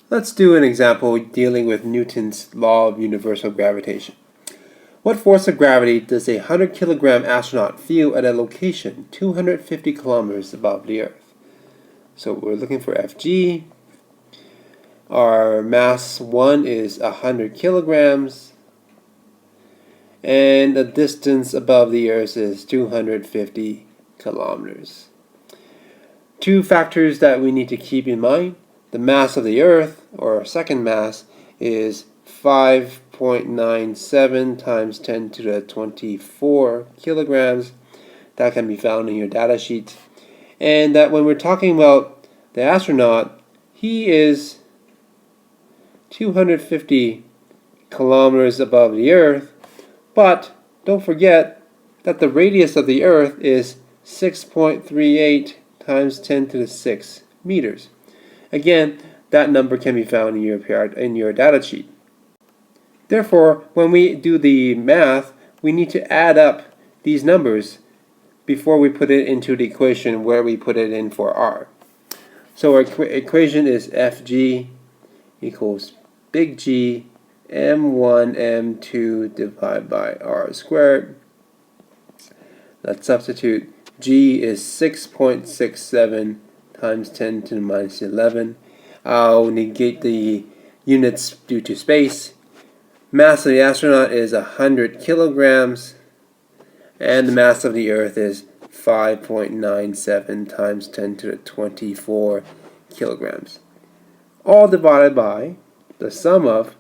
Let's do an example dealing with Newton's law of universal gravitation. What force of gravity does a 100-kilogram astronaut feel at a location 250 kilometers above the Earth? So we're looking for Fg. Our mass 1 is 100 kilograms. And the distance above the Earth is 250 kilometers. Two factors that we need to keep in mind. The mass of the Earth, or our second mass, is 5.97 times 10 to the 24 kilograms. That can be found in your data sheet. And that when we're talking about the astronaut, he is 250 kilometers above the Earth, but don't forget that the radius of the Earth is 6.38 times 10 to the 6 meters. Again, that number can be found in your data sheet. Therefore, when we do the math, we need to add up these numbers before we put it into the equation where we put it in for r. So our equation is Fg equals big G m1 m2 divided by r squared. Let's substitute. G is 6.67 times 10 to the minus 11. I'll negate the units due to space. Mass of the astronaut is 100 kilograms, and the mass of the Earth is 5.97 times 10 to the 24 kilograms. All divided by the sum of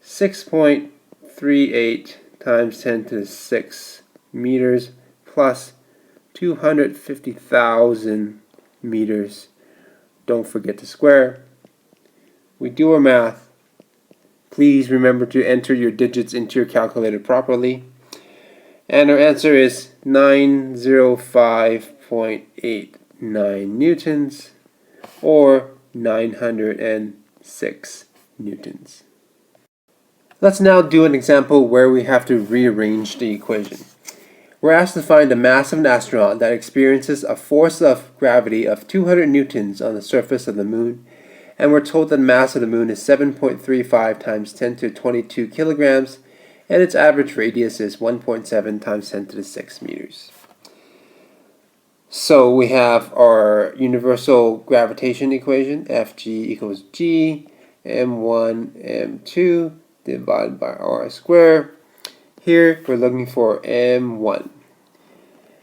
6.38 times 10 to the 6 meters plus 250,000 meters. Don't forget to square. We do our math. Please remember to enter your digits into your calculator properly. And our answer is 905.89 newtons, or 906 newtons. Let's now do an example where we have to rearrange the equation. We're asked to find the mass of an astronaut that experiences a force of gravity of 200 newtons on the surface of the moon, and we're told that the mass of the moon is 7.35 times 10 to the 22 kilograms, and its average radius is 1.7 times 10 to the 6 meters. So we have our universal gravitation equation, Fg equals G m1 m2 divided by r squared. Here we're looking for m1.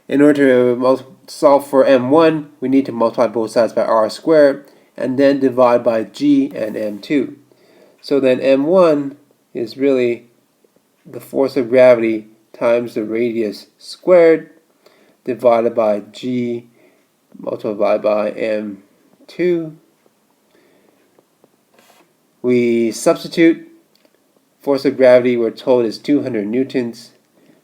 In order to solve for m1, we need to multiply both sides by r squared and then divide by g and m2. So then m1 is really the force of gravity times the radius squared divided by g multiplied by m2. We substitute. Force of gravity we're told is 200 newtons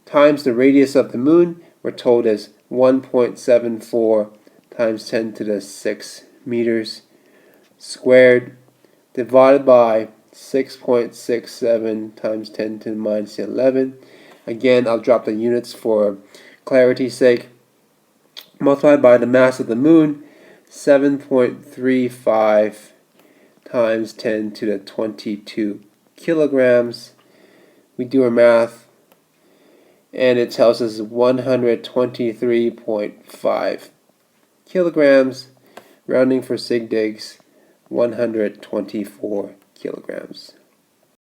times the radius of the moon we're told is 1.74 times 10 to the 6 meters squared divided by 6.67 times 10 to the minus 11. Again, I'll drop the units for clarity's sake. Multiplied by the mass of the moon, 7.35 times 10 to the 22 kilograms. We do our math, and it tells us 123.5 kilograms, rounding for sig digs, 124 kilograms.